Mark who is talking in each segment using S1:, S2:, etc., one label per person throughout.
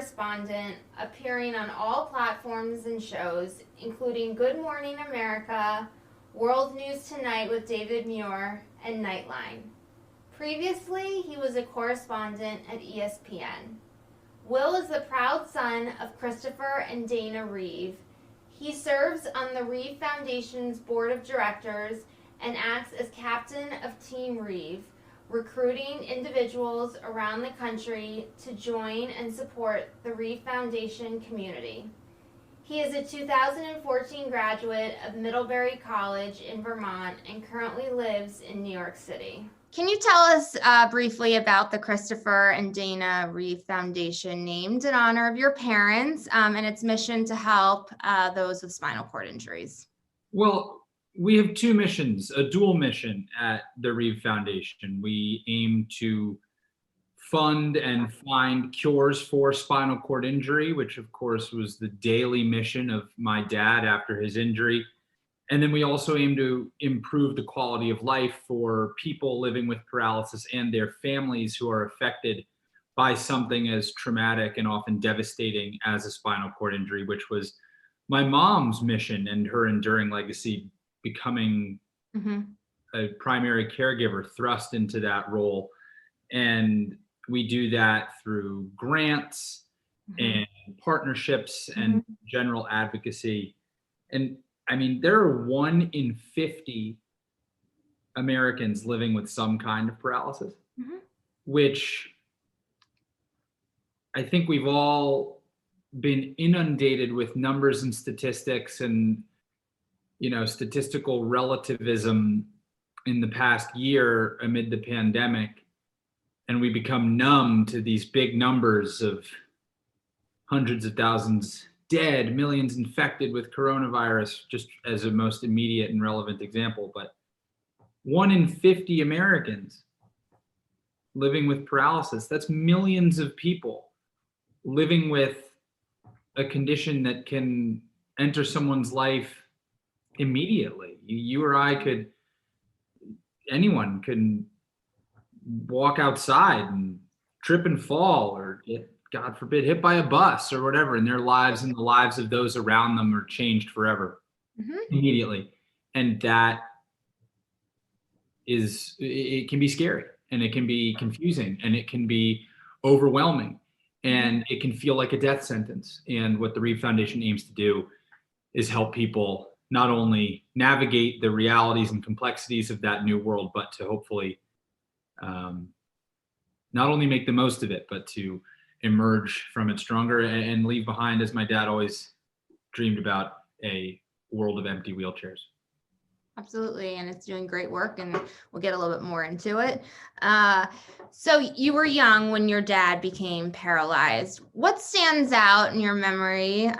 S1: Correspondent, appearing on all platforms and shows, including Good Morning America, World News Tonight with David Muir, and Nightline. Previously, he was a correspondent at ESPN. Will is the proud son of Christopher and Dana Reeve. He serves on the Reeve Foundation's board of directors and acts as captain of Team Reeve, recruiting individuals around the country to join and support the Reeve Foundation community. He is a 2014 graduate of Middlebury College in Vermont and currently lives in New York City. Can you tell us briefly about the Christopher and Dana Reeve Foundation, named in honor of your parents, and its mission to help those with spinal cord injuries?
S2: Well, we have two missions, a dual mission at the Reeve Foundation. We aim to fund and find cures for spinal cord injury, which of course was the daily mission of my dad after his injury. And then we also aim to improve the quality of life for people living with paralysis and their families who are affected by something as traumatic and often devastating as a spinal cord injury, which was my mom's mission and her enduring legacy, becoming a primary caregiver, thrust into that role. And we do that through grants and partnerships and general advocacy. And I mean, there are 1 in 50 Americans living with some kind of paralysis, which I think we've all been inundated with numbers and statistics and, you know, statistical relativism in the past year amid the pandemic. And we become numb to these big numbers of hundreds of thousands dead, millions infected with coronavirus, just as a most immediate and relevant example. But 1 in 50 Americans living with paralysis, that's millions of people living with a condition that can enter someone's life immediately. You or I could, anyone can walk outside and trip and fall or get, God forbid, hit by a bus or whatever, and their lives and the lives of those around them are changed forever immediately. And that is, it can be scary and it can be confusing and it can be overwhelming and it can feel like a death sentence. And what the Reeve Foundation aims to do is help people not only navigate the realities and complexities of that new world, but to hopefully not only make the most of it, but to emerge from it stronger and leave behind, as my dad always dreamed about, a world of empty wheelchairs.
S1: Absolutely, and it's doing great work, and we'll get a little bit more into it. So you were young when your dad became paralyzed. What stands out in your memory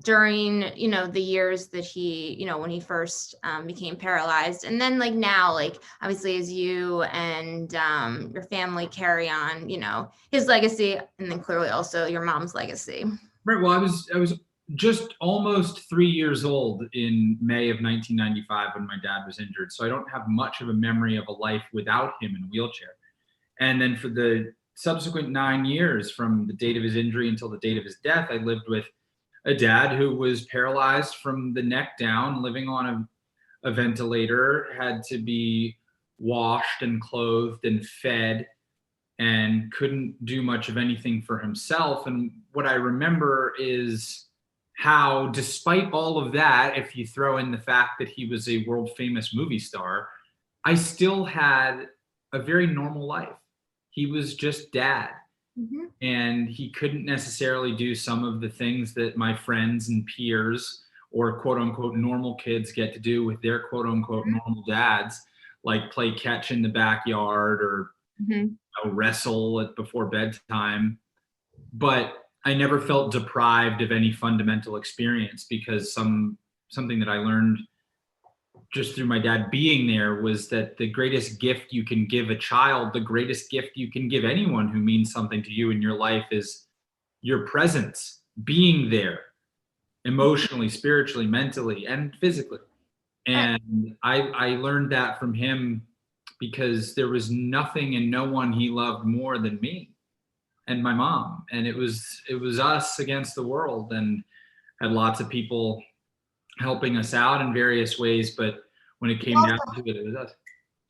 S1: during, you know, the years that he, you know, when he first became paralyzed, and then like now, like obviously as you and your family carry on, you know, his legacy, and then clearly also your mom's legacy.
S2: Right. Well, I was just almost 3 years old in May of 1995 when my dad was injured. So I don't have much of a memory of a life without him in a wheelchair. And then for the subsequent 9 years from the date of his injury until the date of his death, I lived with a dad who was paralyzed from the neck down, living on a ventilator, had to be washed and clothed and fed, and couldn't do much of anything for himself. And what I remember is how, despite all of that, if you throw in the fact that he was a world famous movie star, I still had a very normal life. He was just dad. And he couldn't necessarily do some of the things that my friends and peers or quote unquote normal kids get to do with their quote unquote normal dads, like play catch in the backyard or wrestle before bedtime. But I never felt deprived of any fundamental experience, because something that I learned just through my dad being there was that the greatest gift you can give a child, the greatest gift you can give anyone who means something to you in your life, is your presence, being there emotionally, spiritually, mentally, and physically. And I learned that from him because there was nothing and no one he loved more than me. and my mom, and it was us against the world, and had lots of people helping us out in various ways, but when it came down to it, it was us.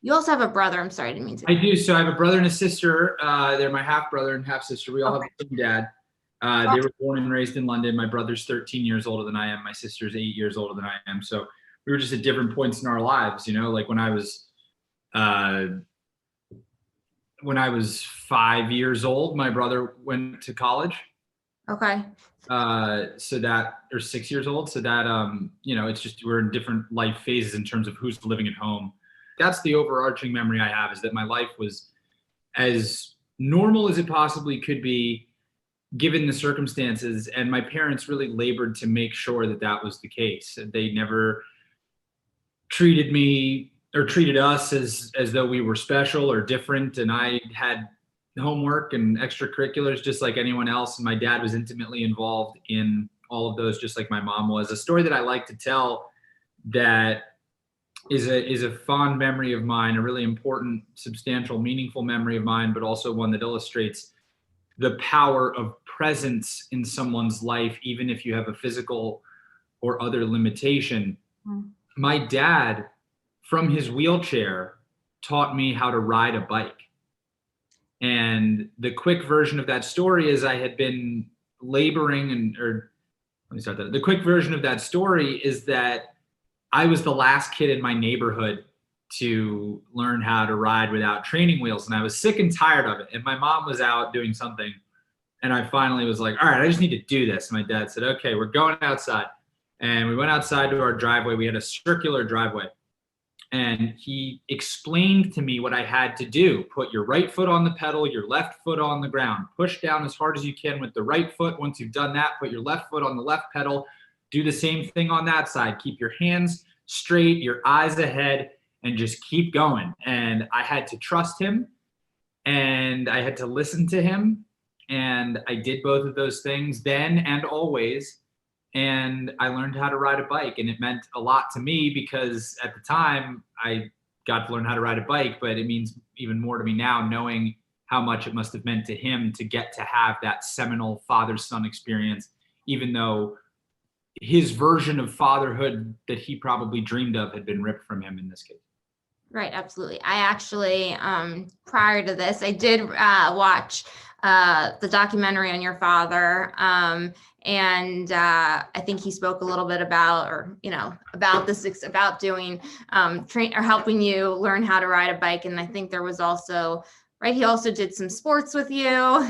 S1: You also have a brother. I'm sorry, I didn't mean to.
S2: I do. So I have a brother and a sister. They're my half brother and half sister. We all have the same dad. They were born and raised in London. My brother's 13 years older than I am. My sister's 8 years older than I am. So we were just at different points in our lives, like when I was 5 years old, my brother went to college.
S1: Okay.
S2: Or 6 years old. So that, it's just, we're in different life phases in terms of who's living at home. That's the overarching memory I have, is that my life was as normal as it possibly could be given the circumstances. And my parents really labored to make sure that that was the case. They never treated me or treated us as though we were special or different. And I had homework and extracurriculars just like anyone else. And my dad was intimately involved in all of those, just like my mom was. A story that I like to tell that is a fond memory of mine, a really important, substantial, meaningful memory of mine, but also one that illustrates the power of presence in someone's life, even if you have a physical or other limitation. Mm. My dad, from his wheelchair, taught me how to ride a bike. And the quick version of that story is I had been laboring the quick version of that story is that I was the last kid in my neighborhood to learn how to ride without training wheels. And I was sick and tired of it. And my mom was out doing something. And I finally was like, all right, I just need to do this. My dad said, okay, we're going outside. And we went outside to our driveway. We had a circular driveway. And he explained to me what I had to do. Put your right foot on the pedal, your left foot on the ground. Push down as hard as you can with the right foot. Once you've done that, put your left foot on the left pedal. Do the same thing on that side. Keep your hands straight, your eyes ahead, and just keep going. And I had to trust him, and I had to listen to him. And I did both of those things then and always. And I learned how to ride a bike, and it meant a lot to me because at the time I got to learn how to ride a bike, but it means even more to me now, knowing how much it must have meant to him to get to have that seminal father-son experience, even though his version of fatherhood that he probably dreamed of had been ripped from him in this case.
S1: Right, absolutely. I actually, prior to this, I did watch the documentary on your father, and I think he spoke a little bit about, about doing helping you learn how to ride a bike. And I think there was also, right, he also did some sports with you.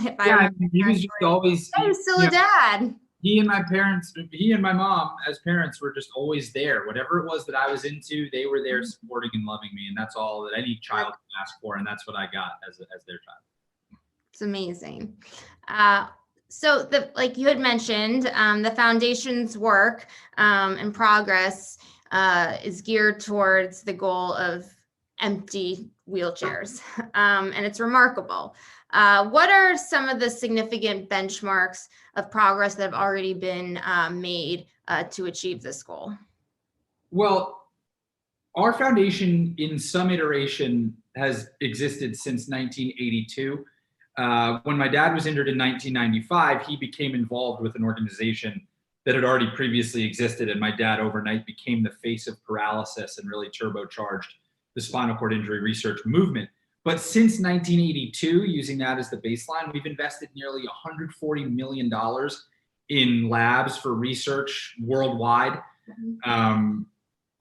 S2: He was just always.
S1: He was still a dad.
S2: He and my mom as parents were just always there. Whatever it was that I was into, they were there supporting and loving me. And that's all that any child can ask for. And that's what I got as their child.
S1: It's amazing. So like you had mentioned, the foundation's work and progress is geared towards the goal of empty wheelchairs. And it's remarkable. What are some of the significant benchmarks of progress that have already been made to achieve this goal?
S2: Well, our foundation in some iteration has existed since 1982. When my dad was injured in 1995, he became involved with an organization that had already previously existed, and my dad overnight became the face of Paralysis and really turbocharged the spinal cord injury research movement. But since 1982, using that as the baseline, we've invested nearly $140 million in labs for research worldwide,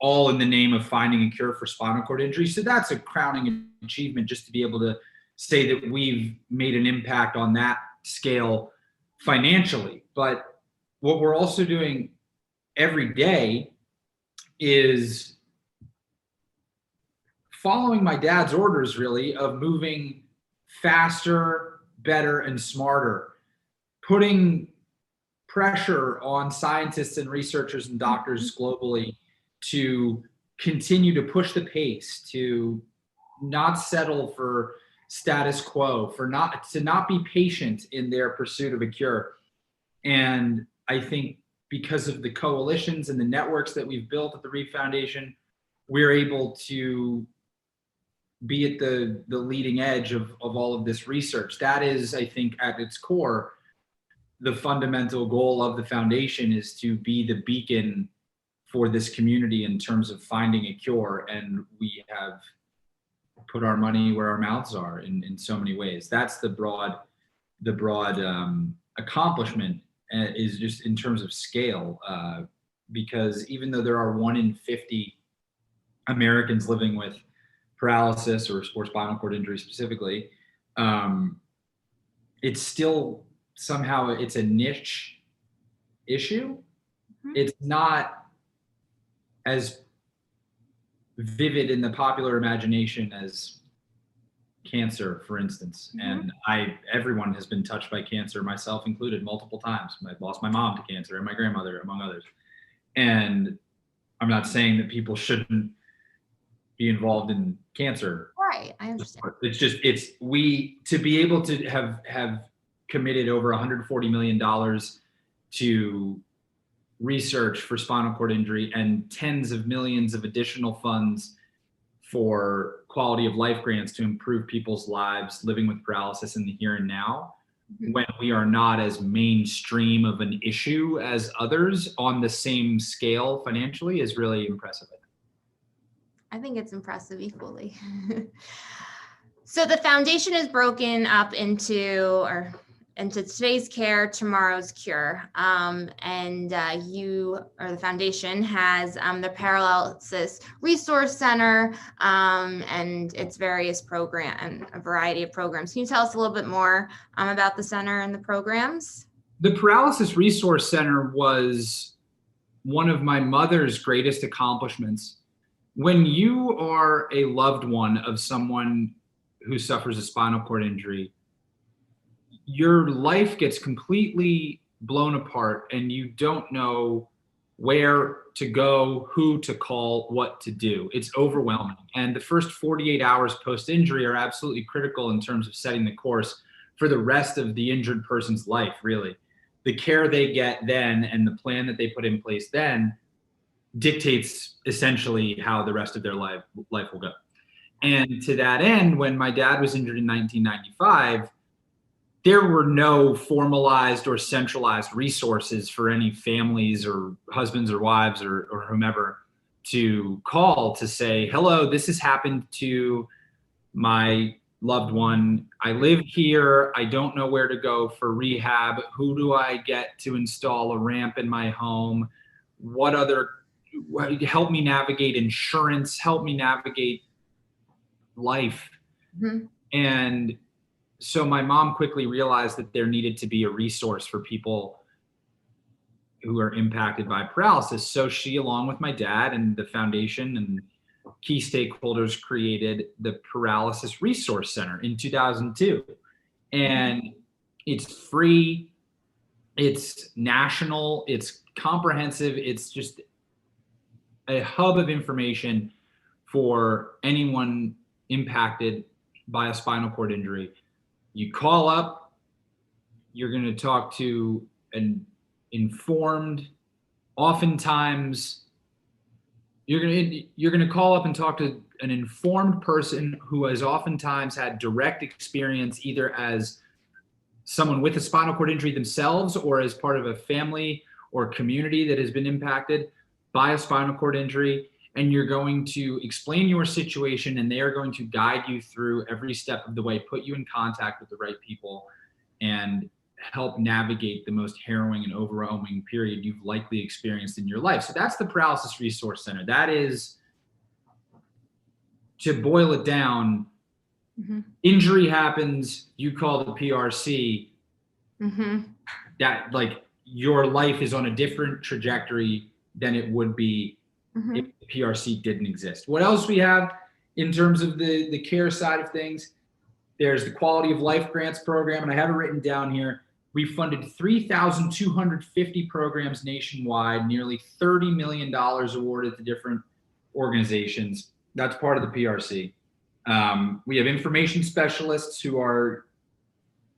S2: all in the name of finding a cure for spinal cord injury. So that's a crowning achievement, just to be able to say that we've made an impact on that scale financially. But what we're also doing every day is following my dad's orders, really, of moving faster, better, and smarter, putting pressure on scientists and researchers and doctors globally to continue to push the pace, to not settle for status quo, to not be patient in their pursuit of a cure. And I think because of the coalitions and the networks that we've built at the Reeve Foundation, we're able to be at the leading edge of all of this research. That is, I think, at its core, the fundamental goal of the foundation is to be the beacon for this community in terms of finding a cure. And we have put our money where our mouths are in so many ways. That's the broad accomplishment, is just in terms of scale, because even though there are 1 in 50 Americans living with paralysis or spinal cord injury specifically, it's still somehow it's a niche issue. Mm-hmm. It's not as vivid in the popular imagination as cancer, for instance. Mm-hmm. And everyone has been touched by cancer, myself included, multiple times. I lost my mom to cancer and my grandmother, among others. And I'm not saying that people shouldn't be involved in cancer.
S1: Right, I understand.
S2: It's just, to be able to have committed over $140 million to research for spinal cord injury and tens of millions of additional funds for quality of life grants to improve people's lives living with paralysis in the here and now, mm-hmm. when we are not as mainstream of an issue as others on the same scale financially, is really impressive.
S1: I think it's impressive equally. So the foundation is broken up into today's care, tomorrow's cure. The foundation has the Paralysis Resource Center and its various program and a variety of programs. Can you tell us a little bit more about the center and the programs?
S2: The Paralysis Resource Center was one of my mother's greatest accomplishments. When you are a loved one of someone who suffers a spinal cord injury, your life gets completely blown apart and you don't know where to go, who to call, what to do. It's overwhelming. And the first 48 hours post-injury are absolutely critical in terms of setting the course for the rest of the injured person's life, really. The care they get then and the plan that they put in place then dictates essentially how the rest of their life will go. And to that end, when my dad was injured in 1995, there were no formalized or centralized resources for any families or husbands or wives or whomever to call to say, hello, this has happened to my loved one. I live here. I don't know where to go for rehab. Who do I get to install a ramp in my home? Help me navigate insurance, help me navigate life. Mm-hmm. And so my mom quickly realized that there needed to be a resource for people who are impacted by paralysis. So she, along with my dad and the foundation and key stakeholders, created the Paralysis Resource Center in 2002. And it's free, it's national, it's comprehensive, it's just a hub of information for anyone impacted by a spinal cord injury. You call up, you're going to talk to an informed, oftentimes you're going to call up and talk to an informed person who has oftentimes had direct experience either as someone with a spinal cord injury themselves or as part of a family or community that has been impacted by a spinal cord injury. And you're going to explain your situation and they are going to guide you through every step of the way, put you in contact with the right people, and help navigate the most harrowing and overwhelming period you've likely experienced in your life. So that's the Paralysis Resource Center. That is, to boil it down, mm-hmm. Injury happens, you call the PRC, mm-hmm. that like your life is on a different trajectory than it would be mm-hmm. if the PRC didn't exist. What else we have in terms of the care side of things? There's the Quality of Life Grants Program, and I have it written down here. We funded 3,250 programs nationwide, nearly $30 million awarded to different organizations. That's part of the PRC. We have information specialists who are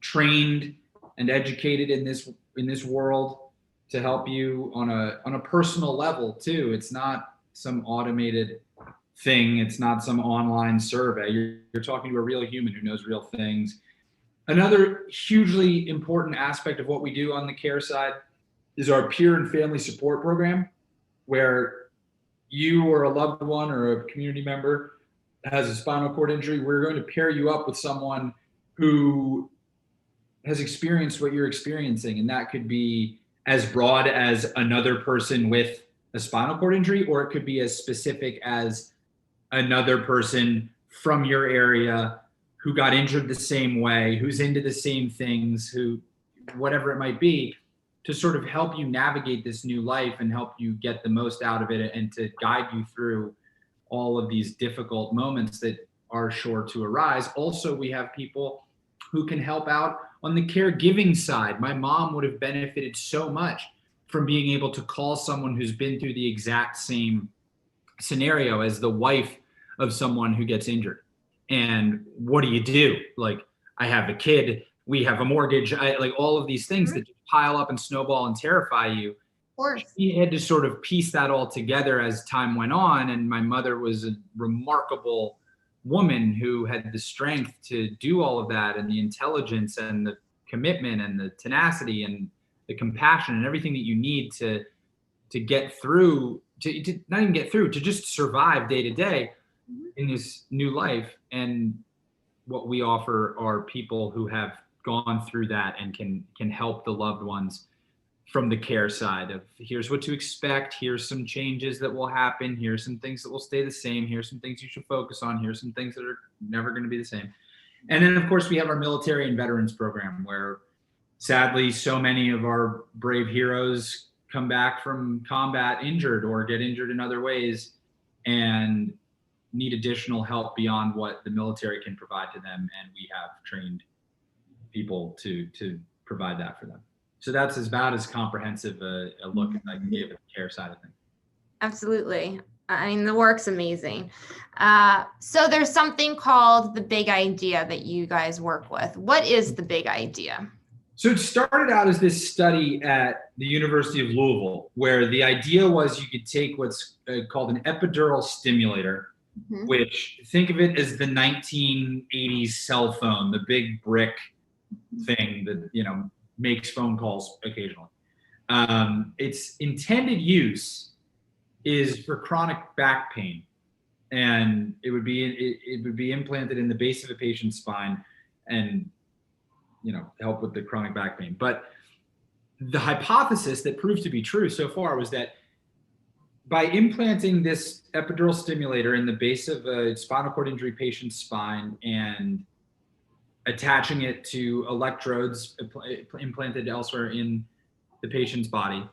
S2: trained and educated in this world to help you on a personal level too. It's not some automated thing. It's not some online survey. You're talking to a real human who knows real things. Another hugely important aspect of what we do on the care side is our peer and family support program, where you or a loved one or a community member has a spinal cord injury. We're going to pair you up with someone who has experienced what you're experiencing. And that could be as broad as another person with a spinal cord injury, or it could be as specific as another person from your area who got injured the same way, who's into the same things, who, whatever it might be, to sort of help you navigate this new life and help you get the most out of it and to guide you through all of these difficult moments that are sure to arise. Also, we have people who can help out on the caregiving side. My mom would have benefited so much from being able to call someone who's been through the exact same scenario as the wife of someone who gets injured. And what do you do? Like, I have a kid, we have a mortgage, like all of these things that just pile up and snowball and terrify you. Of
S1: course.
S2: She had to sort of piece that all together as time went on. And my mother was a remarkable woman who had the strength to do all of that, and the intelligence and the commitment and the tenacity and the compassion and everything that you need to get through, to not even get through, to just survive day to day in this new life. And what we offer are people who have gone through that and can help the loved ones from the care side of, here's what to expect, here's some changes that will happen, here's some things that will stay the same, here's some things you should focus on, here's some things that are never going to be the same. And then, of course, we have our military and veterans program, where sadly so many of our brave heroes come back from combat injured or get injured in other ways and need additional help beyond what the military can provide to them. And we have trained people to provide that for them. So that's about as comprehensive a look as I can give at the care side of things.
S1: Absolutely. I mean, the work's amazing. So there's something called the big idea that you guys work with. What is the big idea?
S2: So it started out as this study at the University of Louisville, where the idea was you could take what's called an epidural stimulator, which, think of it as the 1980s cell phone, the big brick thing that, you know, makes phone calls occasionally. Its intended use is for chronic back pain, and it would be implanted in the base of a patient's spine and, you know, help with the chronic back pain. But the hypothesis that proved to be true so far was that by implanting this epidural stimulator in the base of a spinal cord injury patient's spine and attaching it to electrodes implanted elsewhere in the patient's body,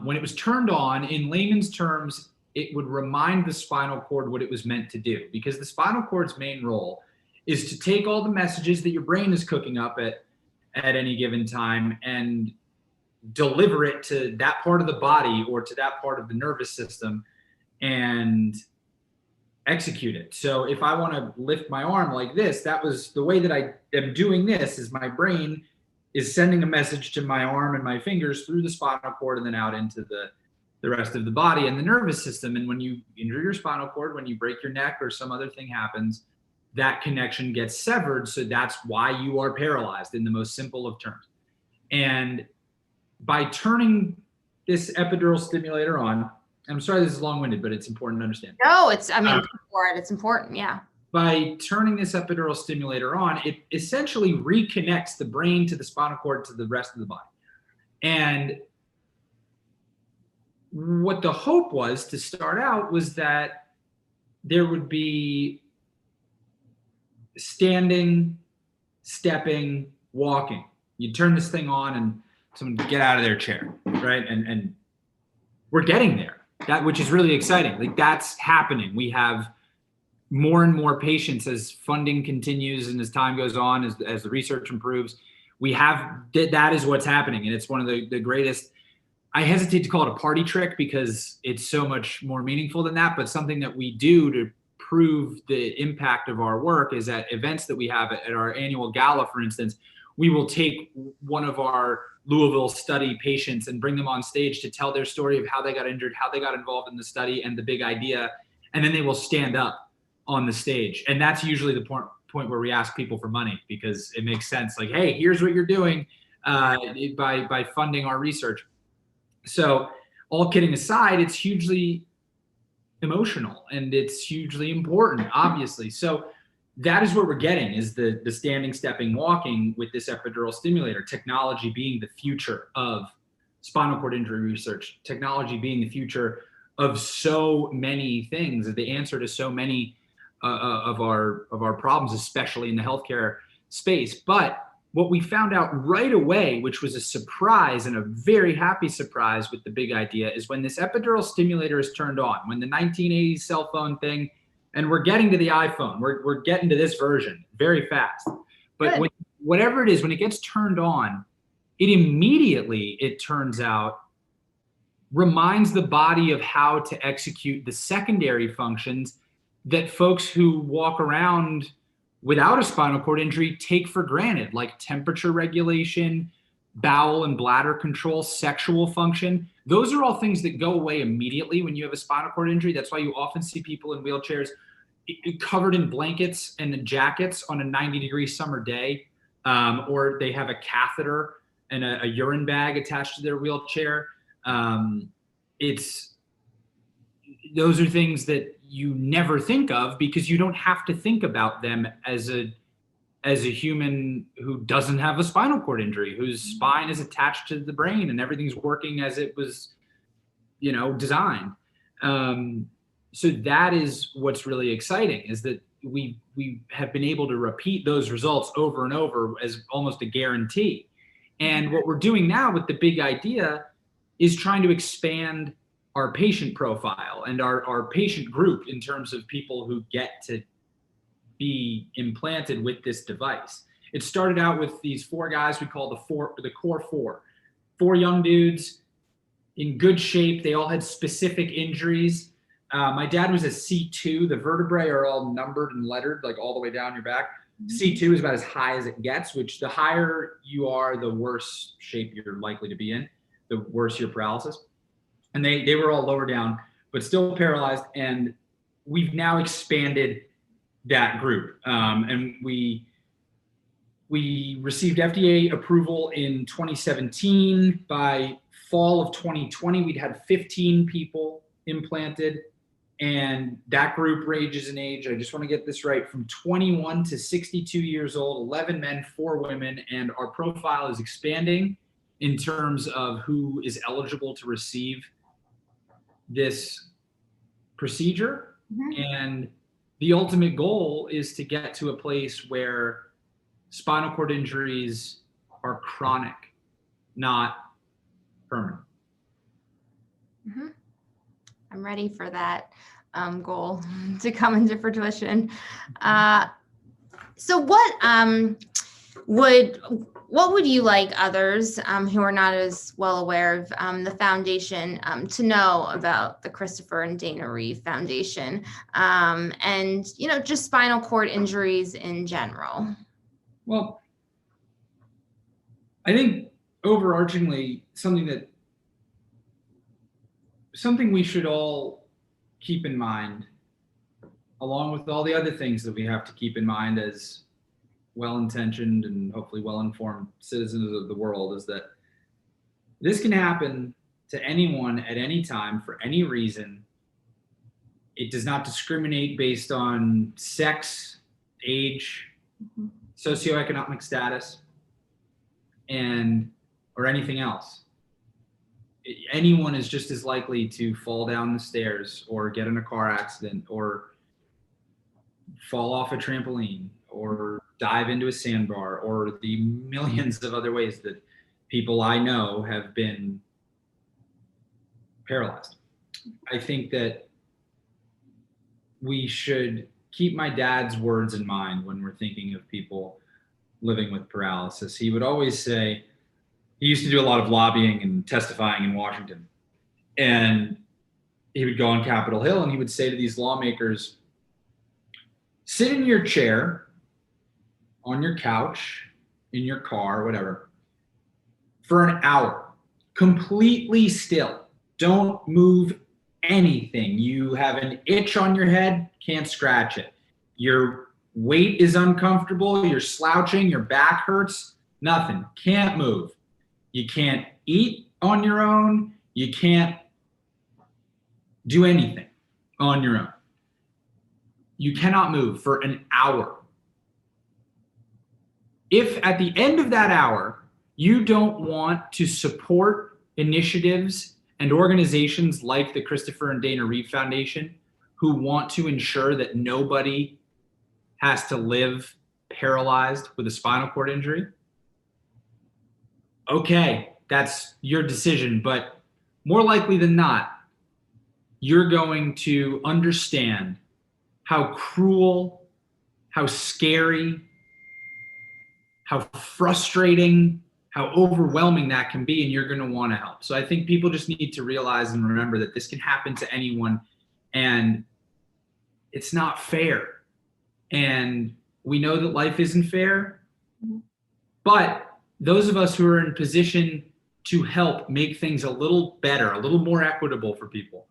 S2: when it was turned on, in layman's terms, it would remind the spinal cord what it was meant to do. Because the spinal cord's main role is to take all the messages that your brain is cooking up at any given time and deliver it to that part of the body or to that part of the nervous system and execute it. So if I want to lift my arm like this, that was the way that I am doing this, is my brain is sending a message to my arm and my fingers through the spinal cord and then out into the rest of the body and the nervous system. And when you injure your spinal cord, when you break your neck or some other thing happens, that connection gets severed. So that's why you are paralyzed, in the most simple of terms. And by turning this epidural stimulator on, I'm sorry this is long-winded, but it's important to understand.
S1: No, it's important, yeah.
S2: By turning this epidural stimulator on, it essentially reconnects the brain to the spinal cord to the rest of the body. And what the hope was to start out was that there would be standing, stepping, walking. You turn this thing on and someone get out of their chair, right? And we're getting there, which is really exciting. Like, that's happening. We have more and more patients as funding continues and as time goes on, as the research improves. We have, that is what's happening. And it's one of the greatest, I hesitate to call it a party trick because it's so much more meaningful than that, but something that we do to prove the impact of our work is at events that we have at our annual gala, for instance. We will take one of our Louisville study patients and bring them on stage to tell their story of how they got injured, how they got involved in the study and the big idea. and then they will stand up on the stage. And that's usually the point where we ask people for money, because it makes sense. Like, hey, here's what you're doing by funding our research. So all kidding aside, it's hugely emotional and it's hugely important, obviously. So that is what we're getting, is the standing, stepping, walking with this epidural stimulator. Technology being the future of spinal cord injury research, technology being the future of so many things, the answer to so many of our problems, especially in the healthcare space. But what we found out right away, which was a surprise and a very happy surprise with the big idea, is when this epidural stimulator is turned on, when the 1980s cell phone thing, and we're getting to the iPhone, we're getting to this version very fast. But whatever it is, when it gets turned on, it immediately, it turns out, reminds the body of how to execute the secondary functions that folks who walk around without a spinal cord injury take for granted, like temperature regulation, bowel and bladder control, sexual function. Those are all things that go away immediately when you have a spinal cord injury. That's why you often see people in wheelchairs covered in blankets and jackets on a 90-degree summer day, or they have a catheter and a urine bag attached to their wheelchair. Those are things that you never think of, because you don't have to think about them as a human who doesn't have a spinal cord injury, whose spine is attached to the brain and everything's working as it was, designed. So that is what's really exciting, is that we have been able to repeat those results over and over as almost a guarantee. And what we're doing now with the big idea is trying to expand our patient profile and our patient group in terms of people who get to be implanted with this device. It started out with these 4 guys we call the core 4. 4 young dudes in good shape. They all had specific injuries. My dad was a C2. The vertebrae are all numbered and lettered, like all the way down your back. C2 is about as high as it gets, which the higher you are, the worse shape you're likely to be in, the worse your paralysis. And they were all lower down, but still paralyzed. And we've now expanded that group. And we received FDA approval in 2017. By fall of 2020, we'd had 15 people implanted. And that group ranges in age, I just want to get this right, from 21 to 62 years old, 11 men, 4 women. And our profile is expanding in terms of who is eligible to receive this procedure. And the ultimate goal is to get to a place where spinal cord injuries are chronic, not permanent.
S1: I'm ready for that goal to come into fruition. So what would you like others who are not as well aware of the foundation to know about the Christopher and Dana Reeve Foundation and, just spinal cord injuries in general?
S2: Well, I think overarchingly, something we should all keep in mind, along with all the other things that we have to keep in mind as well-intentioned and hopefully well-informed citizens of the world, is that this can happen to anyone at any time for any reason. It does not discriminate based on sex, age, socioeconomic status, or anything else. Anyone is just as likely to fall down the stairs or get in a car accident or fall off a trampoline or dive into a sandbar, or the millions of other ways that people I know have been paralyzed. I think that we should keep my dad's words in mind when we're thinking of people living with paralysis. He would always say, he used to do a lot of lobbying and testifying in Washington. And he would go on Capitol Hill and he would say to these lawmakers, sit in your chair, on your couch, in your car, whatever, for an hour, completely still. Don't move anything. You have an itch on your head, can't scratch it. Your weight is uncomfortable, you're slouching, your back hurts, nothing, can't move. You can't eat on your own, you can't do anything on your own. You cannot move for an hour. If at the end of that hour, you don't want to support initiatives and organizations like the Christopher and Dana Reeve Foundation, who want to ensure that nobody has to live paralyzed with a spinal cord injury, okay, that's your decision. But more likely than not, you're going to understand how cruel, how scary, how frustrating, how overwhelming that can be, and you're going to want to help. So I think people just need to realize and remember that this can happen to anyone, and it's not fair. And we know that life isn't fair, but those of us who are in position to help make things a little better, a little more equitable for people,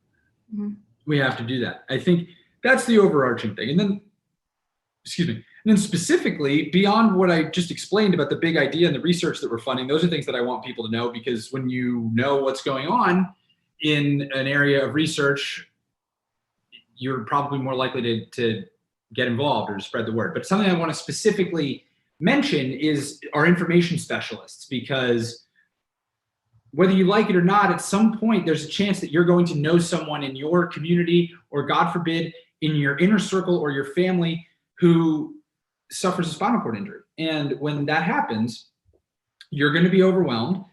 S2: we have to do that. I think that's the overarching thing. And then, and then specifically beyond what I just explained about the big idea and the research that we're funding, those are things that I want people to know, because when you know what's going on in an area of research, you're probably more likely to get involved or to spread the word. But something I want to specifically mention is our information specialists, because whether you like it or not, at some point there's a chance that you're going to know someone in your community, or God forbid in your inner circle or your family, who suffers a spinal cord injury. And when that happens, you're going to be overwhelmed.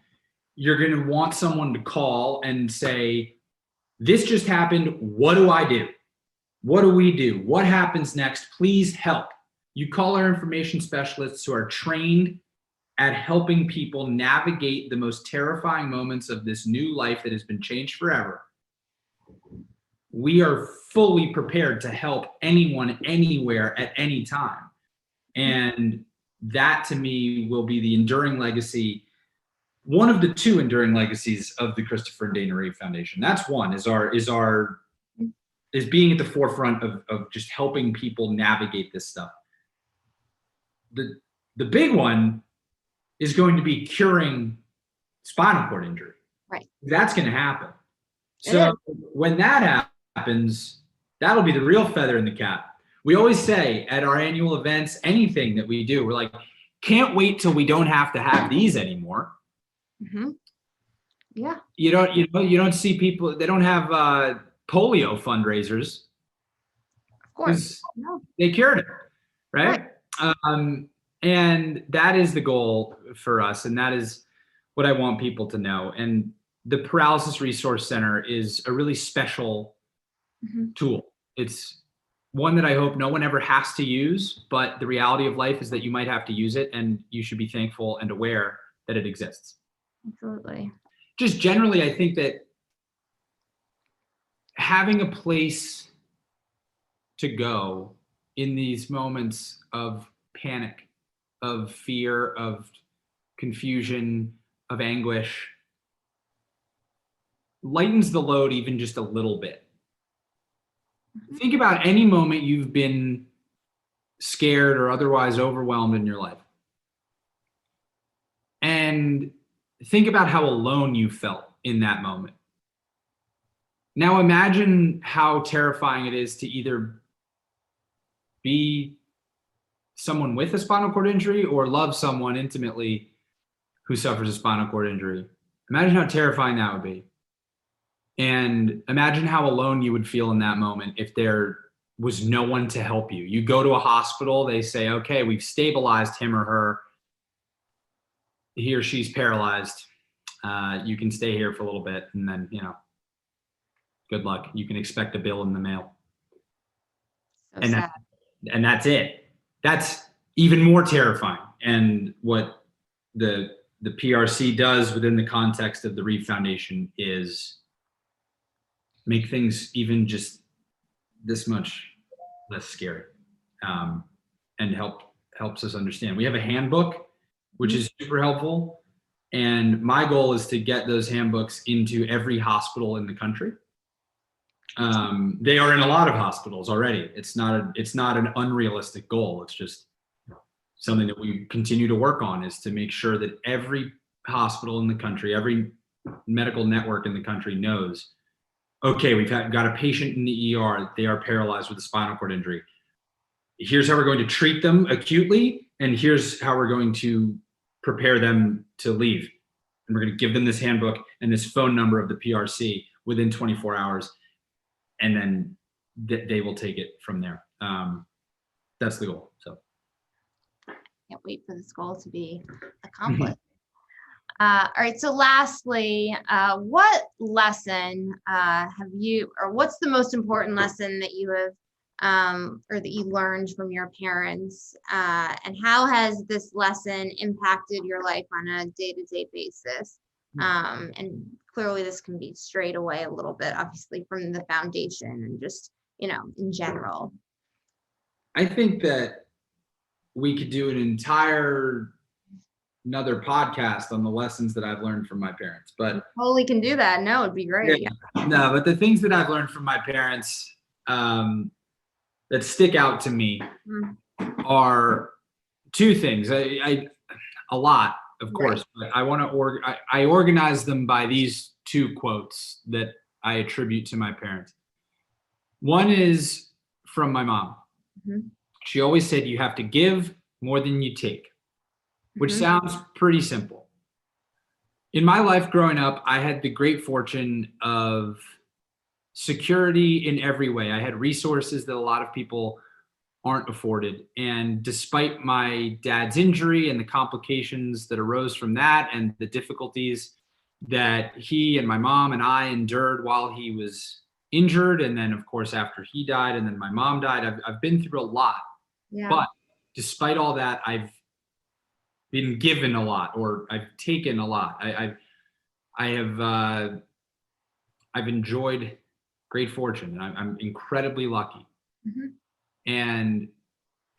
S2: You're going to want someone to call and say, this just happened. What do I do? What do we do? What happens next? Please help. You call our information specialists, who are trained at helping people navigate the most terrifying moments of this new life that has been changed forever. We are fully prepared to help anyone, anywhere, at any time. And that, to me, will be the enduring legacy, one of the two enduring legacies of the Christopher and Dana Reeve Foundation. That's one, is being at the forefront of just helping people navigate this stuff. The big one is going to be curing spinal cord injury.
S3: Right.
S2: That's going to happen. So when that happens, that'll be the real feather in the cap. We always say at our annual events, anything that we do, we're like, can't wait till we don't have to have these anymore.
S3: Mm-hmm. Yeah.
S2: You don't see people, they don't have polio fundraisers.
S3: Of course. No.
S2: They cured it, right? And that is the goal for us, and that is what I want people to know. And the Paralysis Resource Center is a really special tool. It's one that I hope no one ever has to use, but the reality of life is that you might have to use it, and you should be thankful and aware that it exists.
S3: Absolutely.
S2: Just generally, I think that having a place to go in these moments of panic, of fear, of confusion, of anguish, lightens the load even just a little bit. Think about any moment you've been scared or otherwise overwhelmed in your life. And think about how alone you felt in that moment. Now imagine how terrifying it is to either be someone with a spinal cord injury or love someone intimately who suffers a spinal cord injury. Imagine how terrifying that would be. And imagine how alone you would feel in that moment if there was no one to help you. You go to a hospital, they say, okay, we've stabilized him or her. He or she's paralyzed. You can stay here for a little bit, and then, good luck. You can expect a bill in the mail.
S3: So sad.
S2: And that's it. That's even more terrifying. And what the PRC does within the context of the Reeve Foundation is make things even just this much less scary, and helps us understand. We have a handbook, which is super helpful. And my goal is to get those handbooks into every hospital in the country. They are in a lot of hospitals already. It's not an unrealistic goal. It's just something that we continue to work on, is to make sure that every hospital in the country, every medical network in the country knows, okay, we've got a patient in the ER. They are paralyzed with a spinal cord injury. Here's how we're going to treat them acutely, and here's how we're going to prepare them to leave. And we're going to give them this handbook and this phone number of the PRC within 24 hours, and then they will take it from there. That's the goal. So
S3: can't wait for this goal to be accomplished. All right, so lastly, what lesson what's the most important lesson that you have or that you learned from your parents, and how has this lesson impacted your life on a day-to-day basis? And clearly this can be strayed away a little bit, obviously, from the foundation and just, in general.
S2: I think that we could do another podcast on the lessons that I've learned from my parents, but
S3: totally can do that. No, it'd be great.
S2: Yeah. No, but the things that I've learned from my parents that stick out to me are two things. A lot, of course, but I organize them by these two quotes that I attribute to my parents. One is from my mom. She always said, you have to give more than you take, which sounds pretty simple. In my life growing up, I had the great fortune of security in every way. I had resources that a lot of people aren't afforded. And despite my dad's injury and the complications that arose from that and the difficulties that he and my mom and I endured while he was injured, and then of course after he died and then my mom died, I've been through a lot. Yeah. But despite all that, I've been given a lot, or I've taken a lot. I've enjoyed great fortune, and I'm incredibly lucky. And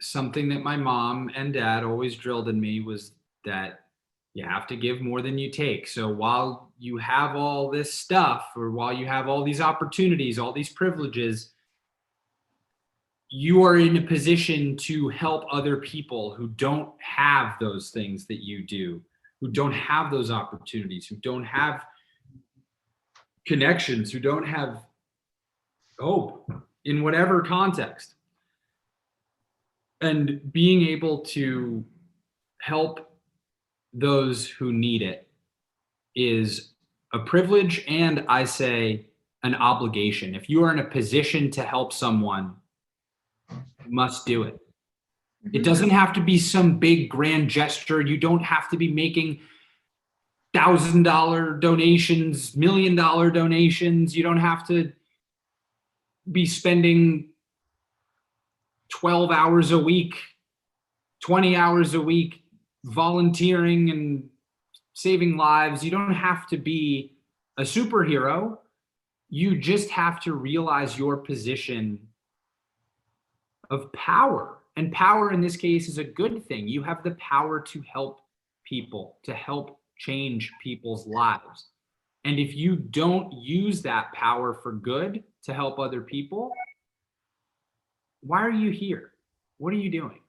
S2: something that my mom and dad always drilled in me was that you have to give more than you take. So while you have all this stuff, or while you have all these opportunities, all these privileges, you are in a position to help other people who don't have those things that you do, who don't have those opportunities, who don't have connections, who don't have hope in whatever context. And being able to help those who need it is a privilege, and I say an obligation. If you are in a position to help someone, you must do it. It doesn't have to be some big grand gesture. You don't have to be making $1,000 donations, $1 million donations. You don't have to be spending 12 hours a week, 20 hours a week volunteering and saving lives. You don't have to be a superhero. You just have to realize your position of power. And power in this case is a good thing. You have the power to help people, to help change people's lives. And if you don't use that power for good to help other people, why are you here? What are you doing?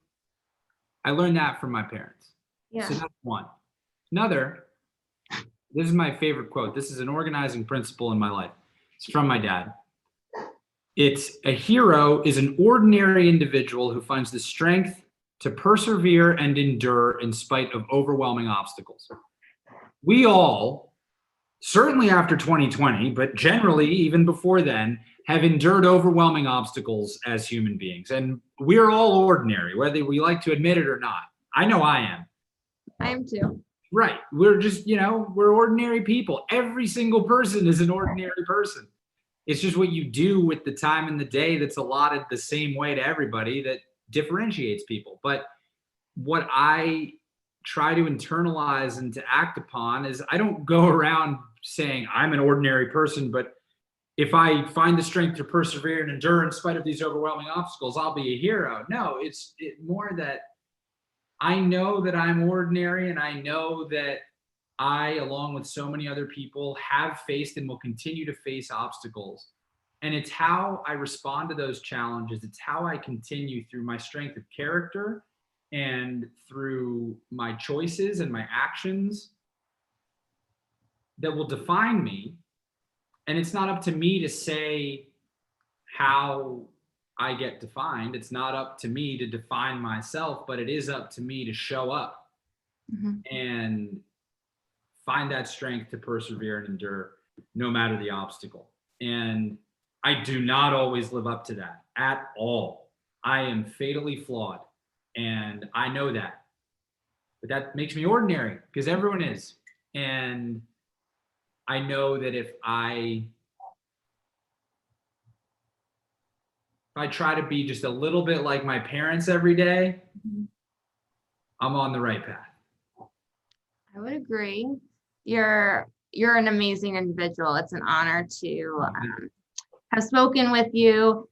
S2: I learned that from my parents. Yeah. So that's one. Another, this is my favorite quote. This is an organizing principle in my life. It's from my dad. It's, a hero is an ordinary individual who finds the strength to persevere and endure in spite of overwhelming obstacles. We all, certainly after 2020, but generally even before then, have endured overwhelming obstacles as human beings. And we're all ordinary, whether we like to admit it or not. I know I am.
S3: I am too.
S2: Right. We're just, we're ordinary people. Every single person is an ordinary person. It's just what you do with the time in the day that's allotted the same way to everybody that differentiates people. But what I try to internalize and to act upon is, I don't go around saying I'm an ordinary person, but if I find the strength to persevere and endure in spite of these overwhelming obstacles, I'll be a hero. No, it's more that I know that I'm ordinary, and I know that I, along with so many other people, have faced and will continue to face obstacles. And it's how I respond to those challenges. It's how I continue through my strength of character and through my choices and my actions that will define me. And it's not up to me to say how I get defined. It's not up to me to define myself, but it is up to me to show up and find that strength to persevere and endure no matter the obstacle. And I do not always live up to that at all. I am fatally flawed, and I know that. But that makes me ordinary, because everyone is. And I know that if I try to be just a little bit like my parents every day, I'm on the right path.
S3: I would agree. You're an amazing individual. It's an honor to have spoken with you.